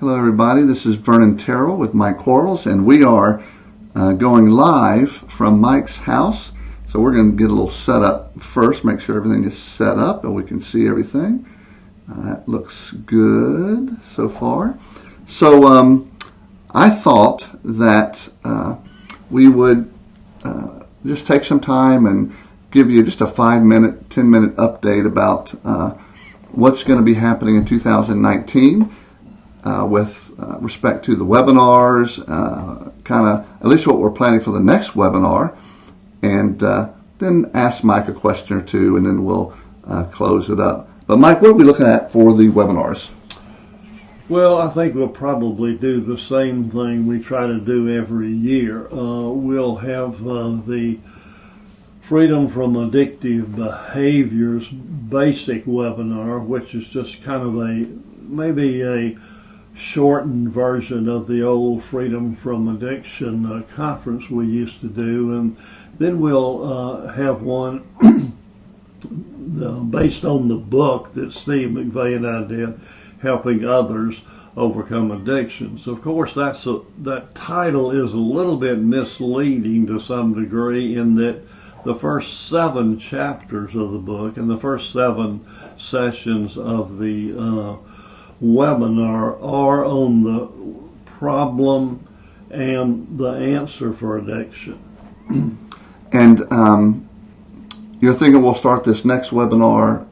Hello, everybody. This is Vernon Terrell with Mike Quarles, and we are going live from Mike's house. So we're going to get a little set up first, make sure everything is set up and we can see everything. That looks good so far. So I thought that we would just take some time and give you just a 5-minute, 10-minute update about what's going to be happening in 2019 with respect to the webinars, kind of at least what we're planning for the next webinar, and then ask Mike a question or two, and then we'll close it up. But Mike, what are we looking at for the webinars? Well, I think we'll probably do the same thing we try to do every year. We'll have the Freedom from Addictive Behaviors basic webinar, which is just kind of maybe a shortened version of the old Freedom from Addiction conference we used to do. And then we'll have one based on the book that Steve McVeigh and I did, Helping Others Overcome Addictions. Of course, that title is a little bit misleading to some degree, in that the first 7 chapters of the book and the first 7 sessions of the webinar are on the problem and the answer for addiction. And you're thinking we'll start this next webinar?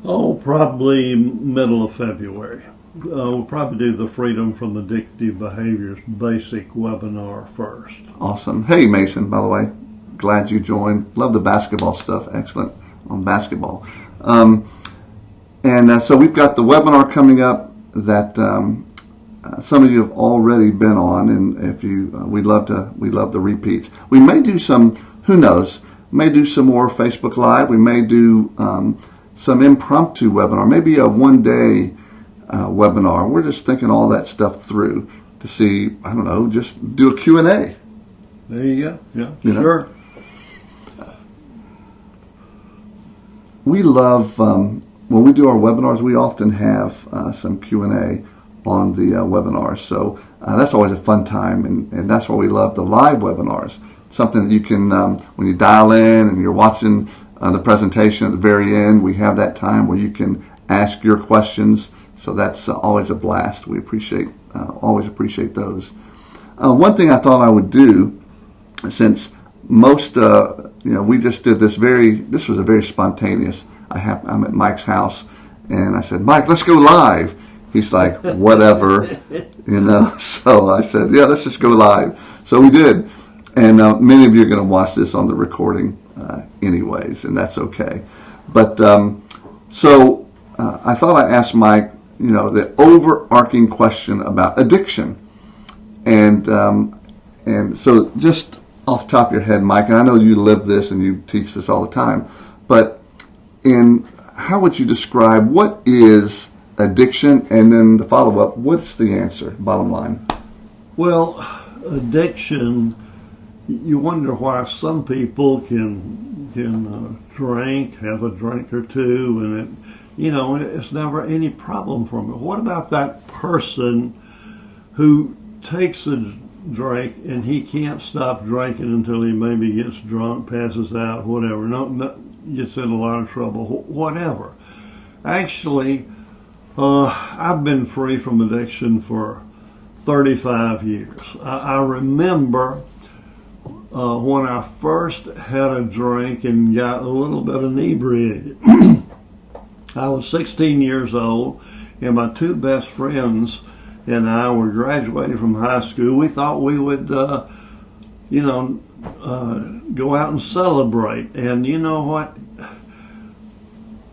Oh, probably middle of February. We'll probably do the Freedom from Addictive Behaviors basic webinar first. Awesome. Hey, Mason, by the way, glad you joined. Love the basketball stuff. Excellent on basketball. And so we've got the webinar coming up that some of you have already been on, and if you, we love the repeats. We may do some, who knows, may do some more Facebook Live. We may do some impromptu webinar, maybe a one-day webinar. We're just thinking all that stuff through to see, I don't know, just do a Q&A. There you go. Yeah, sure. We love, when we do our webinars, we often have some Q&A on the webinars. So that's always a fun time, and that's why we love the live webinars. Something that you can, when you dial in and you're watching the presentation at the very end, we have that time where you can ask your questions. So that's always a blast. We always appreciate those. One thing I thought I would do, since most, we just did this was a very spontaneous. I'm at Mike's house, and I said, Mike, let's go live. He's like, whatever, So I said, yeah, let's just go live. So we did. And many of you are going to watch this on the recording anyways, and that's okay. But so I thought I'd ask Mike, the overarching question about addiction. And so just off the top of your head, Mike, and I know you live this and you teach this all the time, but how would you describe what is addiction, and then the follow-up, what's the answer, bottom line? Well, addiction, you wonder why some people can drink, have a drink or two, and it's never any problem for them. What about that person who takes a drink and he can't stop drinking until he maybe gets drunk, passes out, whatever, gets in a lot of trouble, whatever? Actually, I've been free from addiction for 35 years. I remember when I first had a drink and got a little bit inebriated. I was 16 years old, and my 2 best friends and I were graduating from high school. We thought we would, go out and celebrate. And you know what?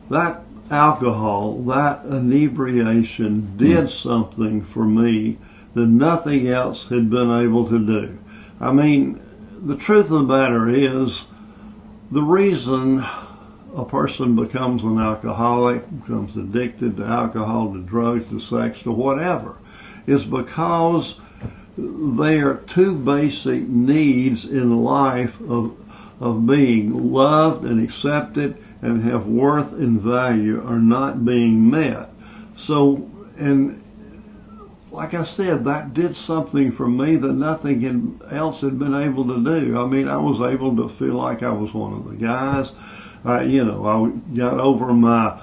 That alcohol, that inebriation did something for me that nothing else had been able to do. I mean, the truth of the matter is, the reason a person becomes an alcoholic, becomes addicted to alcohol, to drugs, to sex, to whatever, is because their 2 basic needs in life of being loved and accepted and have worth and value are not being met. So, and like I said, that did something for me that nothing else had been able to do. I mean, I was able to feel like I was one of the guys. I got over my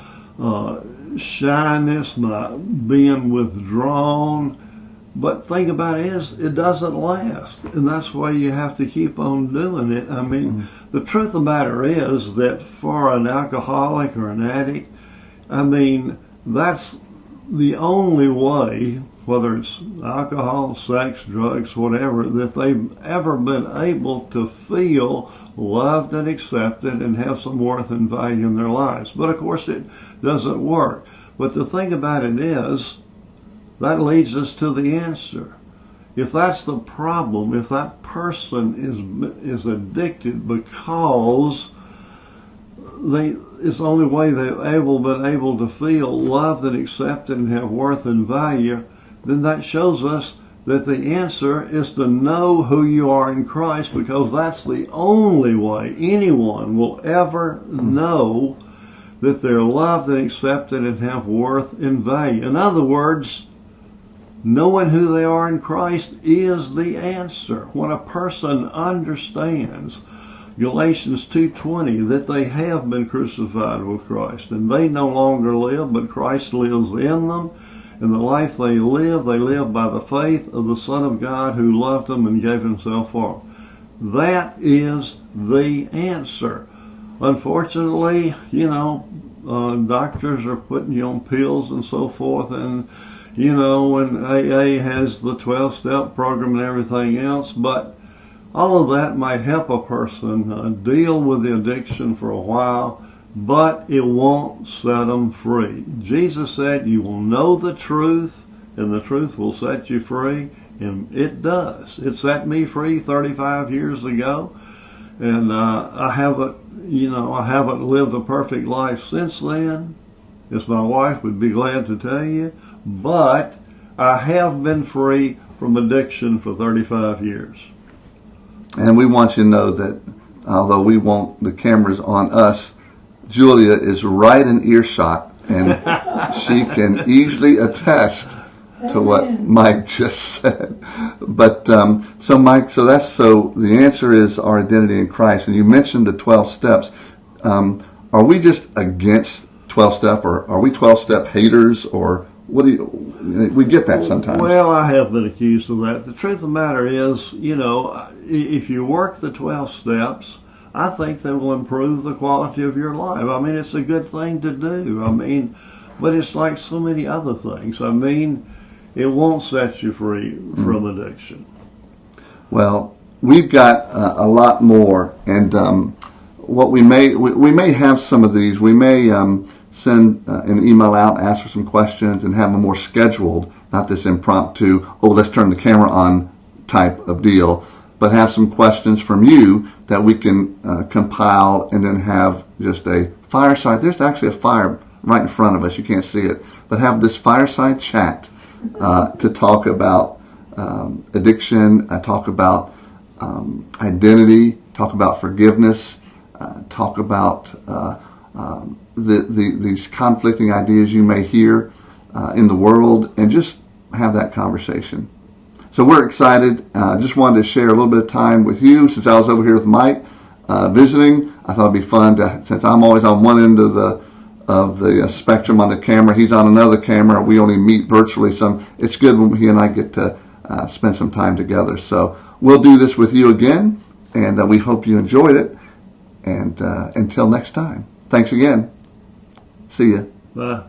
shyness, my being withdrawn. But thing about it is, it doesn't last, and that's why you have to keep on doing it. I mean, the truth of the matter is that for an alcoholic or an addict, I mean, that's the only way, whether it's alcohol, sex, drugs, whatever, that they've ever been able to feel loved and accepted and have some worth and value in their lives. But of course, it doesn't work. But the thing about it is, that leads us to the answer. If that's the problem, if that person is addicted because it's the only way they've been able to feel loved and accepted and have worth and value, then that shows us that the answer is to know who you are in Christ, because that's the only way anyone will ever know that they're loved and accepted and have worth and value. In other words, knowing who they are in Christ is the answer. When a person understands Galatians 2:20, that they have been crucified with Christ and they no longer live, but Christ lives in them, and the life they live by the faith of the Son of God who loved them and gave himself for them. That is the answer. Unfortunately, doctors are putting you on pills and so forth, and and AA has the 12-step program and everything else, but all of that might help a person deal with the addiction for a while, but it won't set them free. Jesus said, you will know the truth, and the truth will set you free, and it does. It set me free 35 years ago, and I haven't lived a perfect life since then, as my wife would be glad to tell you, but I have been free from addiction for 35 years. And we want you to know that although we want the cameras on us, Julia is right in earshot, and she can easily attest to what Mike just said. But so Mike, so the answer is our identity in Christ. And you mentioned the 12 steps. Are we just against 12-step, or are we 12-step haters, or what do we get that sometimes? Well, I have been accused of that. The truth of the matter is, if you work the 12 steps, I think they will improve the quality of your life. I mean, it's a good thing to do. I mean, but it's like so many other things. I mean, it won't set you free from addiction. Well, we've got a lot more, and what we may have some of these. We may send an email out, ask for some questions, and have them more scheduled, not this impromptu, let's turn the camera on type of deal, but have some questions from you that we can compile and then have just a fireside. There's actually a fire right in front of us. You can't see it, but have this fireside chat to talk about addiction, talk about identity, talk about forgiveness, talk about these conflicting ideas you may hear in the world, and just have that conversation. So we're excited. Just wanted to share a little bit of time with you. Since I was over here with Mike visiting, I thought it'd be fun since I'm always on one end of the spectrum on the camera, he's on another camera. We only meet virtually, so it's good when he and I get to spend some time together. So we'll do this with you again, and we hope you enjoyed it. And until next time, thanks again. See ya. Bye.